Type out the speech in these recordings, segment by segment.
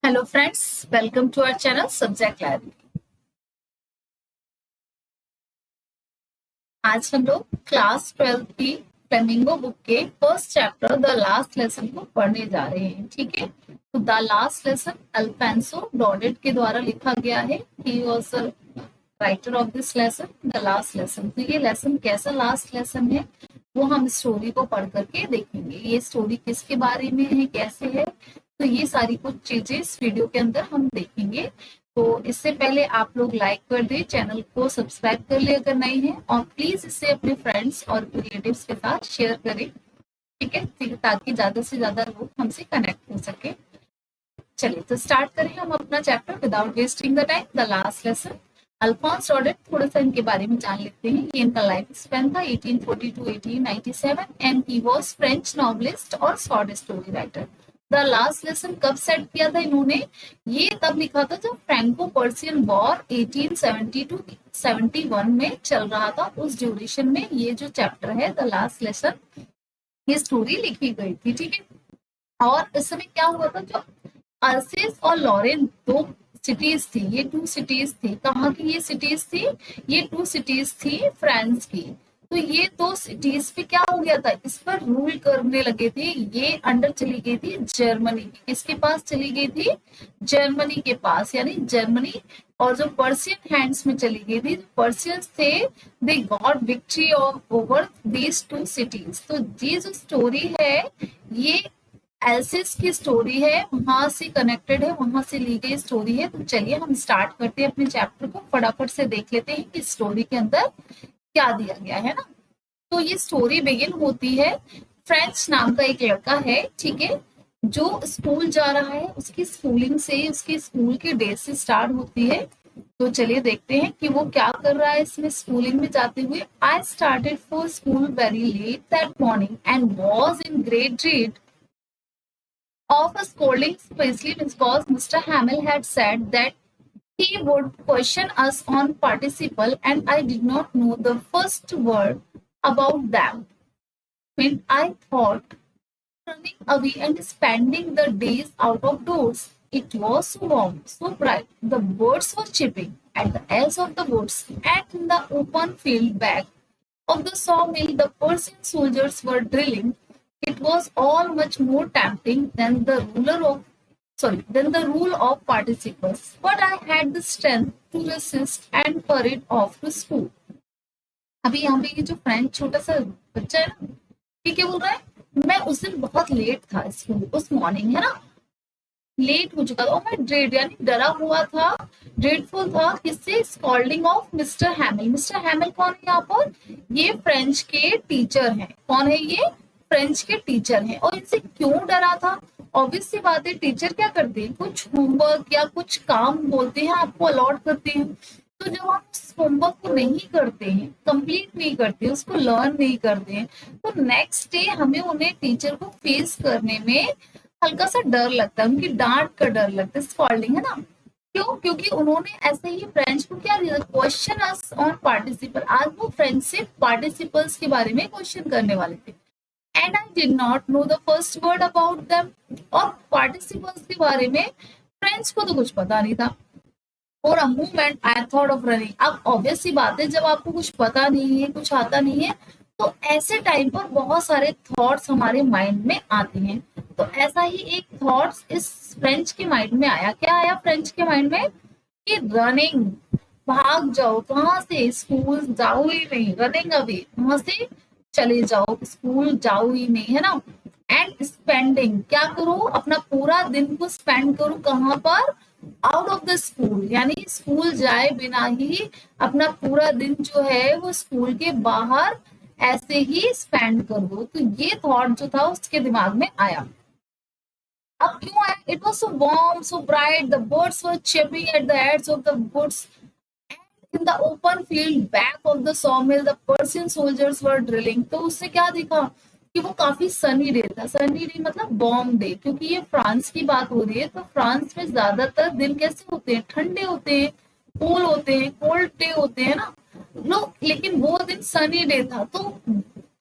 Hello friends, welcome to our channel subject library. आज हम लोग क्लास 12 की फ्लेमिंगो बुक के first chapter the last lesson को पढ़ने जा रहे हैं। ठीक है, तो the last lesson Alphonse Daudet के द्वारा लिखा गया है। He was the writer of this lesson, the last lesson. तो ये लेसन कैसा लास्ट लेसन है वो हम स्टोरी को पढ़ करके देखेंगे। ये स्टोरी किसके बारे में है, कैसे है, तो ये सारी कुछ चीजें इस वीडियो के अंदर हम देखेंगे। तो इससे पहले आप लोग लाइक कर दें, चैनल को सब्सक्राइब कर ले अगर नहीं है, और प्लीज इसे अपने फ्रेंड्स और रिलेटिव्स के साथ शेयर करें। ठीक है, ताकि ज्यादा से ज्यादा लोग हमसे कनेक्ट हो सके। चलिए तो स्टार्ट करें हम अपना chapter without wasting the time, the last lesson. Alphonse Daudet, थोड़ा सा इनके बारे में जान लेते हैं। ये इनका लाइफ स्पैन था 1840 to 1897 and he was French novelist और short story writer. The last lesson कब सेट किया था इन्होंने? ये तब लिखा था जब फ्रैंको पर्सियन वॉर 1870 टू 71 में चल रहा था। उस ड्यूरेशन में ये जो चैप्टर है द लास्ट लेसन, ये स्टोरी लिखी गई थी। ठीक है, और इस समय क्या हुआ था, जो अल्सेस और लॉरेन दो सिटीज थी, ये टू सिटीज थी। कहाँ की ये सिटीज थी? ये टू सिटीज थी फ्रांस की। तो ये दो सिटीज पे क्या हो गया था, इस पर रूल करने लगे थे। ये अंडर चली गई थी जर्मनी की। किसके पास चली गई थी? जर्मनी के पास, यानी जर्मनी और जो पर्सियन हैंड्स में चली गई थी। पर्सियंस थे, they got victory over these two cities. तो ये जो स्टोरी है ये एल्सिस की स्टोरी है, वहां से कनेक्टेड है, वहां से ली गई स्टोरी है। तो चलिए हम स्टार्ट करते हैं अपने चैप्टर को, फटाफट से देख लेते हैं कि स्टोरी के अंदर क्या दिया गया है ना। तो ये स्टोरी बिगिन होती है, फ्रेंच नाम का एक लड़का है, ठीक है, जो स्कूल जा रहा है। उसकी स्कूलिंग से, उसके स्कूल के डेज से स्टार्ट होती है। तो चलिए देखते हैं कि वो क्या कर रहा है इसमें स्कूलिंग में जाते हुए। I started for school very late that morning and was in great dread of a scolding, especially because Mr. Hamill had said that he would question us on participle and I did not know the first word about them. When I thought running away and spending the days out of doors. It was so warm, so bright. The birds were chirping at the edge of the woods and in the open field back of the sawmill the Persian soldiers were drilling. It was all much more tempting than the rule of participles. But I had the strength to resist and hurried off to school. अभी यहाँ पे ये जो French छोटा सा बच्चा है ना, ये क्या बोल रहा है, मैं उस दिन बहुत लेट था स्कूल, उस मॉर्निंग है ना, लेट हो चुका था। और मैं ड्रेड यानी डरा हुआ था, ड्रेडफुल था। किससे? Scolding of Mister Hamel. Mister Hamel कौन है यहाँ पर? ये फ्रेंच के टीचर हैं। कौन है ये? फ्रेंच के टीचर हैं। और इनसे क्यों डरा था? ऑब्वियस सी बात है, टीचर क्या करते हैं, कुछ होमवर्क या कुछ काम बोलते हैं, आपको अलॉट करते हैं। तो जब आप होमवर्क को नहीं करते हैं, कंप्लीट नहीं करते, उसको लर्न नहीं करते हैं, तो नेक्स्ट डे हमें उन्हें टीचर को फेस करने में हल्का सा डर लगता है, उनकी डांट का डर लगता है, स्कॉल्डिंग है ना। क्यों? क्योंकि उन्होंने ऐसे ही फ्रेंच को क्या दिया, क्वेश्चन अस ऑन पार्टिसिपल। आज वो फ्रेंच से पार्टिसिपल्स के बारे में क्वेश्चन करने वाले थे। And I did not know the first word about them. और पार्टिसिपल्स के बारे में फ्रेंच को तो कुछ पता नहीं था। और a movement I thought of running. अब ऑब्वियस सी बात है, जब आपको कुछ पता नहीं है, कुछ आता नहीं है, तो ऐसे टाइम पर बहुत सारे थॉट्स हमारे माइंड में आते हैं। तो ऐसा ही एक थॉट्स इस फ्रेंच के माइंड में आया। क्या आया फ्रेंच के माइंड में? कि रनिंग, भाग जाओ। कहाँ से? स्कूल जाओ ही नहीं, रनिंग अवे, वहां से चले जाओ, स्कूल जाओ ही नहीं, है ना। एंड स्पेंडिंग, क्या करो, अपना पूरा दिन को स्पेंड करो कहाँ पर? आउट ऑफ द स्कूल, यानी स्कूल जाए बिना ही अपना पूरा दिन जो है वो स्कूल के बाहर ऐसे ही स्पेंड कर दो। तो ये थॉट जो था उसके दिमाग में आया। अब क्यों आया? It was so warm, so bright, the birds were chirping at the edge of the woods in the open field back of the sawmill the Persian soldiers were drilling। तो उससे क्या दिखा कि वो काफी सनी डे था। Sunny day मतलब warm day, क्योंकि ये फ्रांस की बात हो रही है। तो फ्रांस में ज्यादातर दिन कैसे होते हैं? ठंडे होते हैं, कूल होते हैं, कोल्ड डे होते हैं ना लोग। लेकिन वो दिन सनी डे था, तो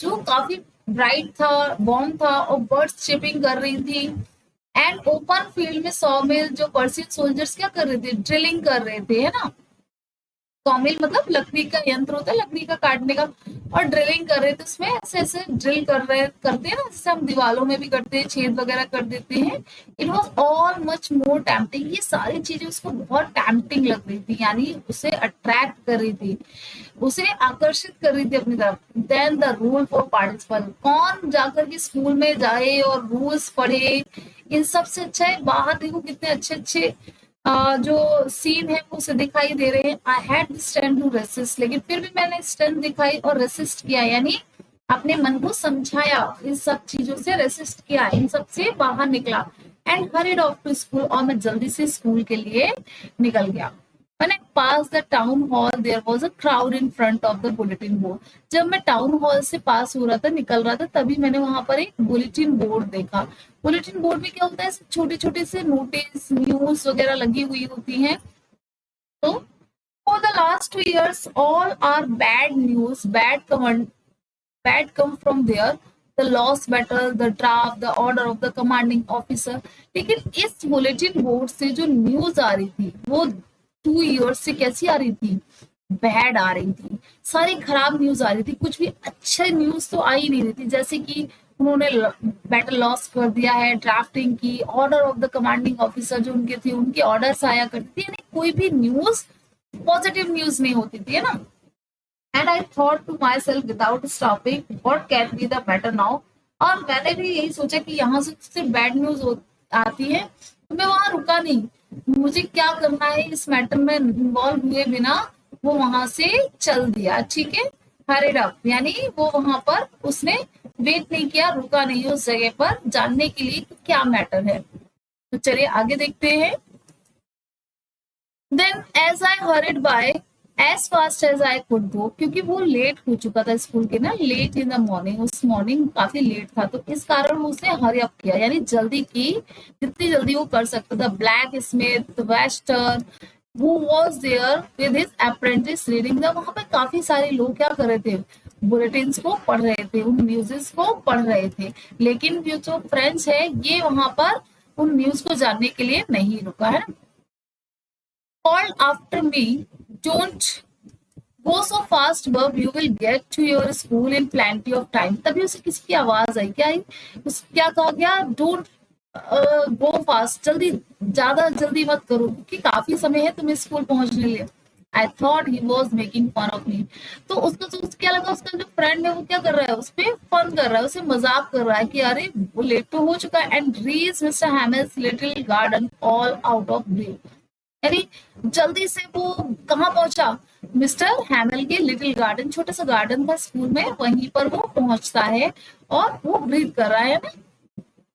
जो काफी ब्राइट था, वार्म था, और बर्ड्स चिपिंग कर रही थी एंड ओपन फील्ड में सॉमिल जो पर्सियन सोल्जर्स क्या कर रहे थे, ड्रिलिंग कर रहे थे, है ना। सॉमिल मतलब लकड़ी का यंत्र होता है, लकड़ी का काटने का, और ड्रिलिंग कर रहे थे उसमें, ऐसे ऐसे ड्रिल करते हैं ना, जैसे हम दीवारों में भी करते हैं, छेद वगैरह कर देते हैं। It was all much more tempting, ये सारी चीजें उसको बहुत टैम्पटिंग लग रही थी, यानी उसे अट्रैक्ट कर रही थी, उसे आकर्षित कर रही थी अपनी तरफ। Then the rule for participle, कौन जाकर के स्कूल में जाए और रूल्स पढ़े, इन सबसे अच्छा है बाहर देखो कितने अच्छे अच्छे जो सीन है वो उसे दिखाई दे रहे हैं। I had strength to resist, लेकिन फिर भी मैंने स्ट्रेंथ दिखाई और रेसिस्ट किया, यानी अपने मन को समझाया, इन सब चीजों से रेसिस्ट किया, इन सब से बाहर निकला। And hurried off to school, और मैं जल्दी से स्कूल के लिए निकल गया। When I passed the town hall, there was a crowd in front of the bulletin board. जब मैं टाउन हॉल से पास हो रहा था, निकल रहा था, तभी मैंने वहां पर एक बुलेटिन बोर्ड देखा। बुलेटिन बोर्ड में क्या होता है, छोटे छोटे से नोटिस, न्यूज वगैरह लगी हुई होती हैं। तो for the last 2 years, all are bad news, bad come from there. The lost battle, the draft, the order of the commanding officer. लेकिन इस बुलेटिन बोर्ड से जो न्यूज आ रही थी वो 2 years से कैसी आ रही थी, बैड आ रही थी, सारी खराब न्यूज आ रही थी, कुछ भी अच्छे न्यूज तो आ ही नहीं रही थी। जैसे कि उन्होंने बैटल लॉस कर दिया है, ड्राफ्टिंग की, order of the commanding officer जो उनके थे उनके ऑर्डर्स आया करती थी, यानी कोई भी न्यूज पॉजिटिव न्यूज नहीं होती थी, है ना। And I thought to myself without stopping, what can be the matter now. और मैंने भी यही सोचा कि यहाँ से सिर्फ बैड न्यूज आती है, तो मैं वहां रुका नहीं, मुझे क्या करना है इस मैटर में इन्वॉल्व हुए बिना वो वहां से चल दिया, ठीक है। हरिड अप, यानी वो वहां पर उसने वेट नहीं किया, रुका नहीं उस जगह पर जानने के लिए कि क्या मैटर है। तो चलिए आगे देखते हैं। Then as I hurried by as fast as I could go, क्योंकि वो लेट हो चुका था स्कूल के ना, लेट इन द मॉर्निंग, उस मॉर्निंग काफी लेट था, तो इस कारण उसने हरी अप किया, यानी जल्दी की, जितनी जल्दी वो कर सकता था। Black Smith Wester who was there with his apprentice reading the, वहां पे काफी सारे लोग क्या कर रहे थे, बुलेटिन को पढ़ रहे थे, उन न्यूज़ को पढ़ रहे थे, लेकिन जो फ्रेंड्स है ये वहां पर उन न्यूज को जानने के लिए नहीं रुका, है ना। Called after me, don't go so fast बब, you will get to your school in plenty of time। तभी उसे किसकी आवाज आई, क्या आई, क्या कहा गया, डोंट गो फास्ट, ज्यादा जल्दी मत करो क्योंकि काफी समय है तुम्हें स्कूल पहुंचने लिए। I thought he was making fun of me, तो उसको तो क्या लगा, उसका जो फ्रेंड है वो क्या कर रहा है, उस पर फन कर रहा है, उसे मजाक कर रहा है कि अरे वो लेट तो हो चुका है। And reached Mister Hamel's little garden all out of breath, यानी जल्दी से वो कहाँ पहुंचा, मिस्टर हैमल के लिटिल गार्डन, छोटा सा गार्डन था स्कूल में, वहीं पर वो पहुंचता है और वो ब्रीथ कर रहा है ना।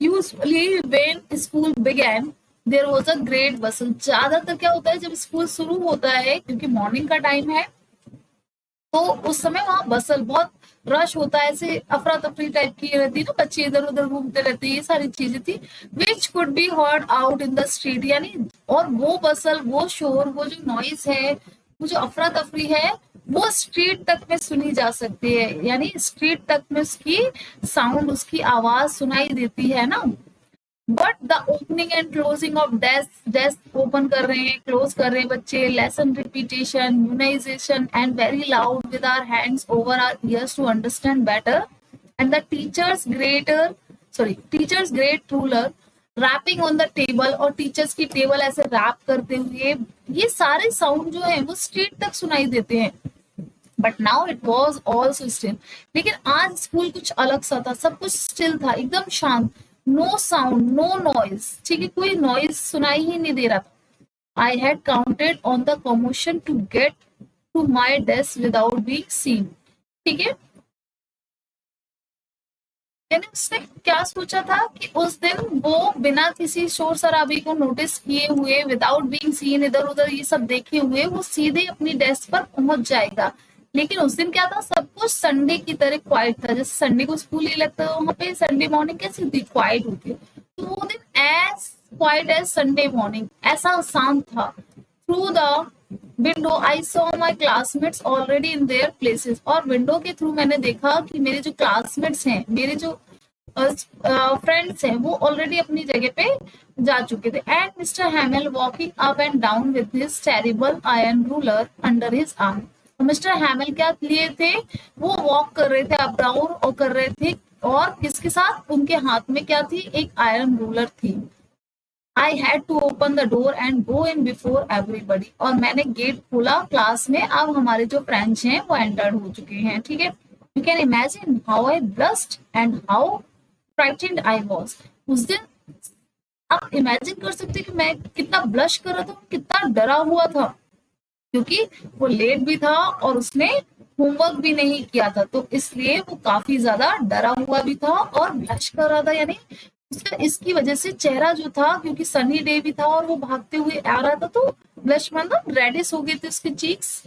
Usually when school began there was a great bustle, ज्यादातर क्या होता है जब स्कूल शुरू होता है, क्योंकि मॉर्निंग का टाइम है, तो उस समय वहां बसल, बहुत रश होता है, ऐसे अफरा तफरी टाइप की रहती है ना, बच्चे इधर उधर घूमते रहते हैं, ये सारी चीजें थी। Which could be heard out in the street, यानी और वो बसल, वो शोर, वो जो नॉइस है, वो जो अफरा तफरी है, वो स्ट्रीट तक में सुनी जा सकती है, यानी स्ट्रीट तक में उसकी साउंड, उसकी आवाज सुनाई देती है ना। But the opening and closing of desk open कर रहे हैं, क्लोज कर रहे हैं बच्चे, lesson repetition, unison and very loud with our hands over our ears to understand better, and the teacher's great ruler rapping on the table, और teachers की table ऐसे रैप करते हुए, ये सारे साउंड जो है वो स्ट्रीट तक सुनाई देते हैं। But now it was also still, लेकिन आज स्कूल कुछ अलग सा था, सब कुछ स्टिल था, एकदम शांत, नो साउंड नो नॉइज, ठीक है, कोई नॉइज सुनाई ही नहीं दे रहा था। I had counted on the commotion to get to my desk without being seen, ठीक है, यानी उसने क्या सोचा था कि उस दिन वो बिना किसी शोर शराबी को नोटिस किए हुए, विदाउट बीइंग सीन, इधर उधर ये सब देखे हुए वो सीधे अपनी डेस्क पर पहुंच जाएगा। लेकिन उस दिन क्या था, सब कुछ संडे की तरह क्वाइट था, जैसे संडे को स्कूल नहीं लगता, वहां पे संडे मॉर्निंग कैसी होती, क्वाइट होती है, तो वो दिन as quiet as Sunday morning, ऐसा शांत था। Through the window I saw my classmates already in their places, और विंडो के थ्रू मैंने देखा कि मेरे जो क्लासमेट्स हैं, मेरे जो फ्रेंड्स हैं वो ऑलरेडी अपनी जगह पे जा चुके थे। And mister Hamel walking up and down with his terrible iron ruler under his arm. तो मिस्टर हैमेल क्या लिए थे, वो वॉक कर रहे थे, अप डाउन और कर रहे थे, और किसके साथ, उनके हाथ में क्या थी, एक आयरन रूलर थी। I had to open the door and go in before everybody, और मैंने गेट खोला क्लास में, अब हमारे जो फ्रेंड्स हैं वो एंटर हो चुके हैं, ठीक है। You can imagine how I blessed and how frightened I was. उस दिन आप इमेजिन कर सकते हैं कि मैं कितना ब्लश कर रहा था, कितना डरा हुआ था, क्योंकि वो लेट भी था और उसने होमवर्क भी नहीं किया था, तो इसलिए वो काफी ज्यादा डरा हुआ भी था और ब्लश कर रहा था। यानी उसका इसकी वजह से चेहरा जो था, क्योंकि सनी डे भी था और वो भागते हुए आ रहा था, तो ब्लश मतलब रेडिश हो गए थे उसके cheeks.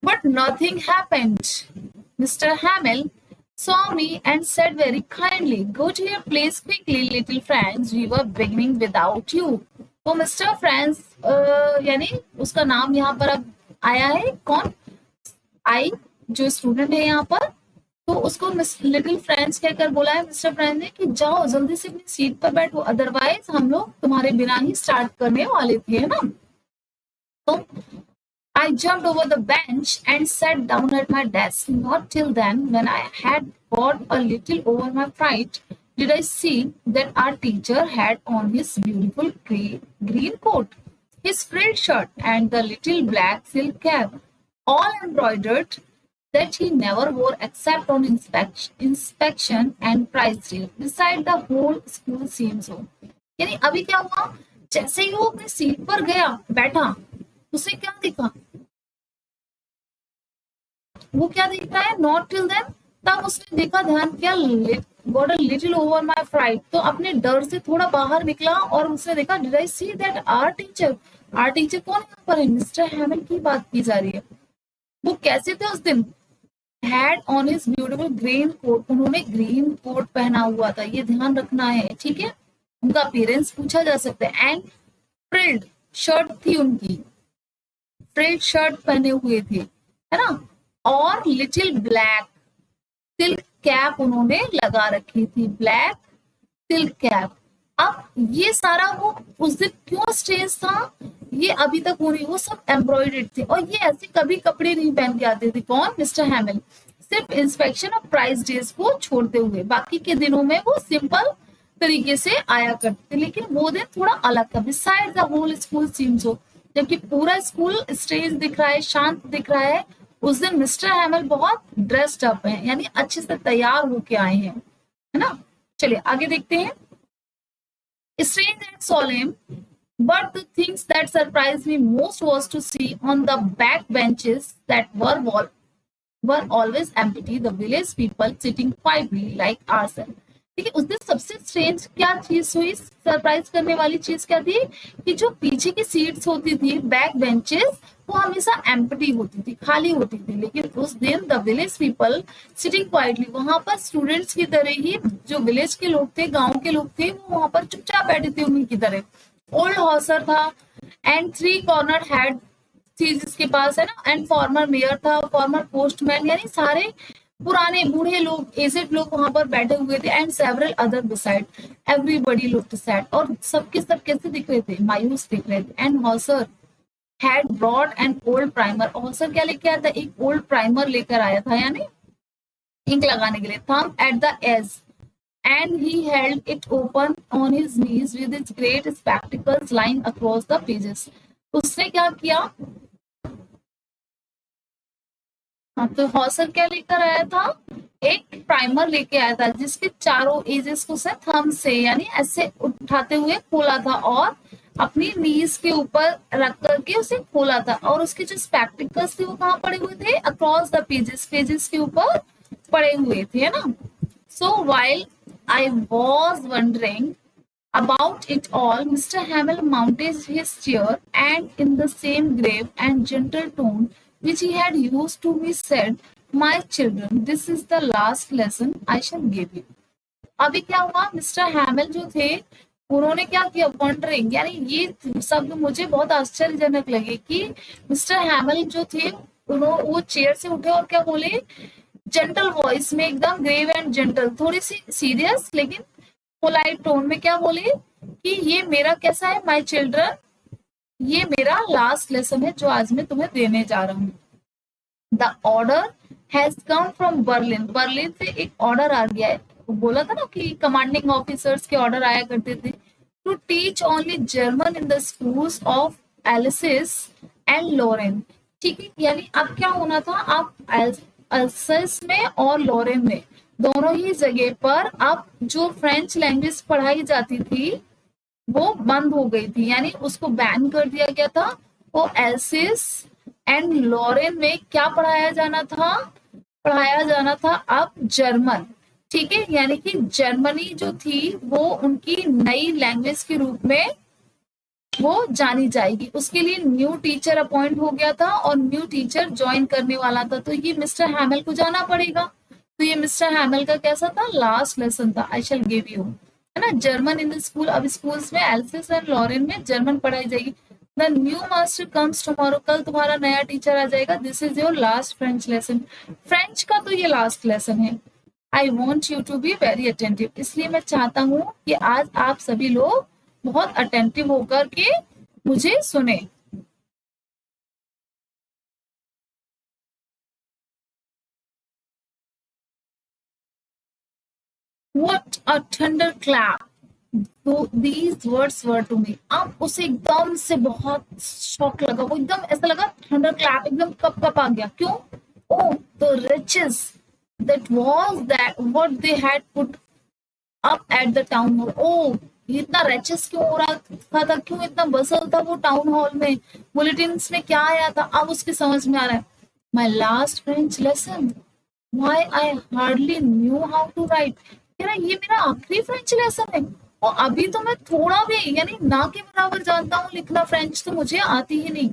But nothing happened. Mister हैमिल saw me and said very kindly, go to your place quickly, little Franz, we were beginning without you. तो मिस्टर फ्रांस, यानी उसका नाम यहाँ पर अब आया है कौन, आई जो स्टूडेंट है यहाँ पर, तो उसको मिस लिटिल फ्रेंड्स कहकर बोला है मिस्टर फ्रेंड्स ने कि जाओ जल्दी से अपनी सीट पर बैठो, अदरवाइज हम लोग तुम्हारे बिना ही स्टार्ट करने वाले थे, है ना। तो I jumped over the bench and sat down at my desk. Not till then, when I had got a little over my fright, did I see that our teacher had on his beautiful green coat, his frilled shirt, and the little black silk cap, all embroidered, that he never wore except on inspection and prize day. Beside the whole school seemed so. यानी अभी क्या हुआ, जैसे ही वो अपनी seat पर गया बैठा, उसे क्या दिखा, वो क्या देख रहा है, नॉट टिल देन, तब उसने देखा, ध्यान किया, got a little over my fright, तो अपने डर से थोड़ा बाहर निकला और उसने देखा, did I see that our teacher, our teacher कौन यहाँ पर है, मिस्टर हैमिल की बात की जा रही है। वो कैसे थे उस दिन, had on his beautiful green coat, उन्होंने ग्रीन कोट पहना हुआ था, ये ध्यान रखना है, ठीक है। उनका अपीयरेंस पूछा जा सकता है। एंड फ्रिल्ड शर्ट थी उनकी, फ्रिल्ड शर्ट पहने हुए थे, है ना, और लिटिल ब्लैक सिल्क कैप उन्होंने लगा रखी थी, ब्लैक सिल्क कैप। अब ये सारा वो उस दिन क्यों स्ट्रेंज था, ये अभी तक हो रही, वो सब एम्ब्रॉयडर्ड थे, और ये ऐसे कभी कपड़े नहीं पहन के आते थे, कौन, मिस्टर हैमिल, सिर्फ इंस्पेक्शन और प्राइस डेज को छोड़ते हुए, बाकी के दिनों में वो सिंपल तरीके से आया करते थे, लेकिन वो दिन थोड़ा अलग था। Beside the whole school seems so, जबकि पूरा स्कूल स्ट्रेंज दिख रहा है, शांत दिख रहा है, उस दिन मिस्टर हैमिल बहुत ड्रेस्ड अप हैं, यानी अच्छे से तैयार होके आए हैं, है ना। चलिए आगे देखते हैं। Strange and solemn, but the things that surprised me most was to see on the back benches that were always empty, the village people sitting quietly like ourselves. ठीक है, उस दिन सबसे स्ट्रेंज क्या चीज हुई, सरप्राइज करने वाली चीज क्या थी, कि जो पीछे की सीट्स होती थी, बैक बेंचेस, वो हमेशा एम्प्टी होती थी, खाली होती थी, लेकिन उस दिन the village people sitting quietly, वहां पर स्टूडेंट्स की तरह ही जो विलेज के लोग थे, गांव के लोग थे, वो वहां पर चुपचाप बैठे थे उन्हीं की तरह। ओल्ड हॉसर था एंड थ्री कॉर्नर हैड थी जिसके पास, है ना, एंड फॉर्मर मेयर था, फॉर्मर पोस्टमैन, यानी सारे पुराने बूढ़े लोग, एजेड लोग वहां पर बैठे हुए थे, and several other beside, everybody looked sad, और सबके सब कैसे दिख रहे थे, मायूस दिख रहे थे। And Hauser had brought an old primer, Hauser क्या लेके आया था, एक ओल्ड प्राइमर लेकर आया था, यानी इंक लगाने के लिए, thumb at the edge, and he held it open on his knees with his great spectacles lying across the pages. उसने क्या किया, हाँ, तो हॉसर क्या लेकर आया था, एक प्राइमर लेके आया था, जिसके चारों एजेस को से थंब से, यानी ऐसे उठाते हुए खोला था, और अपनी नीज के ऊपर रख करके उसे खोला था, और उसके जो स्पेक्टिकल्स थे वो कहाँ पड़े हुए थे, अक्रॉस द पेजेस, पेजेस के ऊपर पड़े हुए थे, है ना। So while I was wondering about it all, Mr. Hamill mounted his chair and in the same grave and gentle tone which he had used to me said, my children, this is the last lesson I shall give you. अभी क्या हुआ, mister हैमिल जो थे उन्होंने क्या किया, wondering, यानी ये शब्द मुझे बहुत आश्चर्यजनक लगे कि मिस्टर हैमिल जो थे उन्होंने वो चेयर से उठे और क्या बोले जेंटल वॉइस में, एकदम ग्रेव एंड जेंटल, थोड़ी सी सीरियस लेकिन पोलाइट टोन में क्या बोली कि ये मेरा कैसा है, माय चिल्ड्रन, ये मेरा लास्ट लेसन है जो आज मैं तुम्हें देने जा रहा हूँ। The order has come from Berlin, Berlin से एक ऑर्डर आ गया है। वो बोला था ना कि कमांडिंग ऑफिसर्स के ऑर्डर आया करते थे, to teach only German in the schools of Alsace and Lorraine. ठीक है, यानी अब क्या होना था, आप एलिसिस में और लोरेन में दोनों ही जगह पर आप जो फ्रेंच लैंग्वेज पढ़ाई जाती थी वो बंद हो गई थी, यानी उसको बैन कर दिया गया था। वो एल्सिस एंड लॉरेन में क्या पढ़ाया जाना था, पढ़ाया जाना था अब जर्मन। ठीक है, यानी कि जर्मनी जो थी वो उनकी नई लैंग्वेज के रूप में वो जानी जाएगी। उसके लिए न्यू टीचर अपॉइंट हो गया था और न्यू टीचर ज्वाइन करने वाला था, तो ये मिस्टर हैमल को जाना पड़ेगा। तो ये मिस्टर हैमल का कैसा था, लास्ट लेसन था, आई शैल गिव यू, है ना, जर्मन इन द स्कूल। अब स्कूल्स में एल्सिस एंड लॉरेन में जर्मन पढ़ाई जाएगी। The new master comes tomorrow, कल तुम्हारा नया टीचर आ जाएगा। This is your last French lesson, French का तो ये लास्ट लेसन है। I want you to be very attentive, इसलिए मैं चाहता हूँ कि आज आप सभी लोग बहुत अटेंटिव होकर के मुझे सुने। What a thunderclap तो these words were to me। अब उसे एकदम से बहुत शॉक लगा, वो एकदम ऐसा लगा थंडर क्लैप, एकदम कप कप आ गया। क्यों? ओ the riches that was that what they had put up at the town hall। ओ ये इतना रेचेस क्यों हो रहा था, क्यों इतना बसल था वो टाउन हॉल में, बुलेटिन्स में क्या आया था। अब उसके समझ में आ रहा है, my last French lesson, why I hardly knew how to write. ये मेरा आखिरी फ्रेंच लेसन है और अभी तो मैं थोड़ा भी यानी ना के बराबर जानता हूँ लिखना, फ्रेंच तो मुझे आती ही नहीं।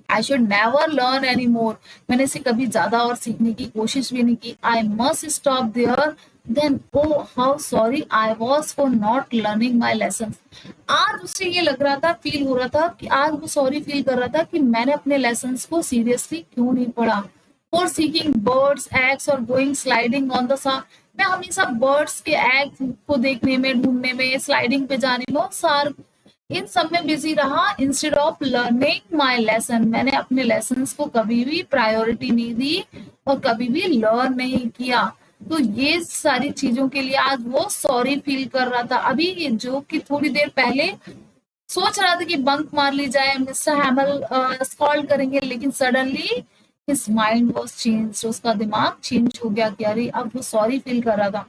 I should never learn any more, मैंने इसे कभी ज्यादा और सीखने की कोशिश भी नहीं की। I must stop there then oh how sorry I was for not learning my lesson. आज उसे ये लग रहा था, फील हो रहा था कि आज वो सॉरी फील कर रहा था कि मैंने अपने लेसन को सीरियसली क्यों नहीं पढ़ा। फॉर सीकिंग बर्ड्स एग्स और गोइंग स्लाइडिंग ऑन द सा, मैं हमेशा बर्ड्स के एग को देखने में, ढूंढने में, स्लाइडिंग पे जाने में, सार इन सब में बिजी रहा instead of learning my lesson. मैंने अपने लेसन को कभी भी प्रायोरिटी नहीं दी और कभी भी लर्न नहीं किया। तो ये सारी चीजों के लिए आज वो सॉरी फील कर रहा था। अभी ये जो कि थोड़ी देर पहले सोच रहा था कि बंक मार ली जाए, मिस्टर हैमल स्कॉल्ड करेंगे, लेकिन suddenly his mind was changed, उसका दिमाग चेंज हो गया कि अरे अब वो सॉरी फील कर रहा था।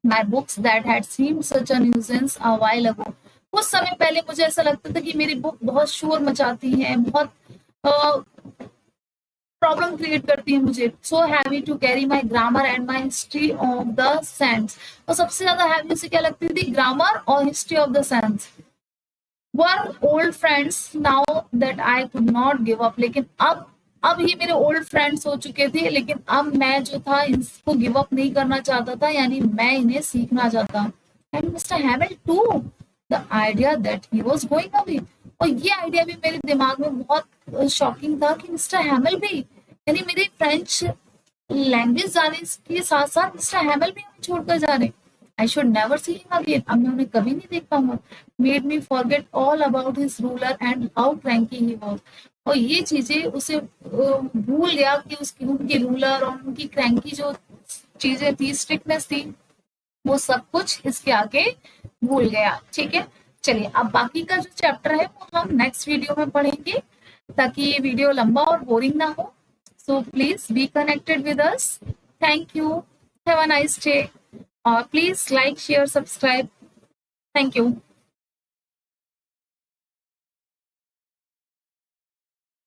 My books that had seemed such a nuisance a while ago, कुछ समय पहले मुझे ऐसा लगता था कि मेरी बुक बहुत शोर मचाती है, बहुत प्रॉब्लम क्रिएट करती है मुझे। So heavy to carry my grammar and my history of the sense, और सबसे ज्यादा हैवी उसे क्या लगती थी, ग्रामर और history of the sense. Were old friends now that I could not give up, लेकिन अब ये मेरे ओल्ड फ्रेंड्स हो चुके थे, लेकिन अब मैं जो था इसको गिव अप नहीं करना चाहता था, यानी मैं इन्हें सीखना चाहता। And mister Hamel too, the idea that he was going away, और ये आइडिया भी मेरे दिमाग में बहुत शॉकिंग था कि मिस्टर हैमिल भी, यानी मेरे फ्रेंच लैंग्वेज जाने के साथ साथ मिस्टर हैमिल भी हमें छोड़कर जा रहे। I should never see him again, अब मैं उन्हें कभी नहीं देख पाऊंगा। Made me forget all about his ruler and how cranky he was, और ये चीजें उसे भूल गया कि उसकी उनके रूलर और उनकी क्रैंकी जो चीजें थी, स्ट्रिक्टनेस थी, वो सब कुछ इसके आगे भूल गया। ठीक है, चलिए अब बाकी का जो चैप्टर है वो हम नेक्स्ट वीडियो में पढ़ेंगे, ताकि ये वीडियो लंबा और बोरिंग ना हो। So please be connected with us. Thank you, have a nice day, और please like share subscribe. Thank you.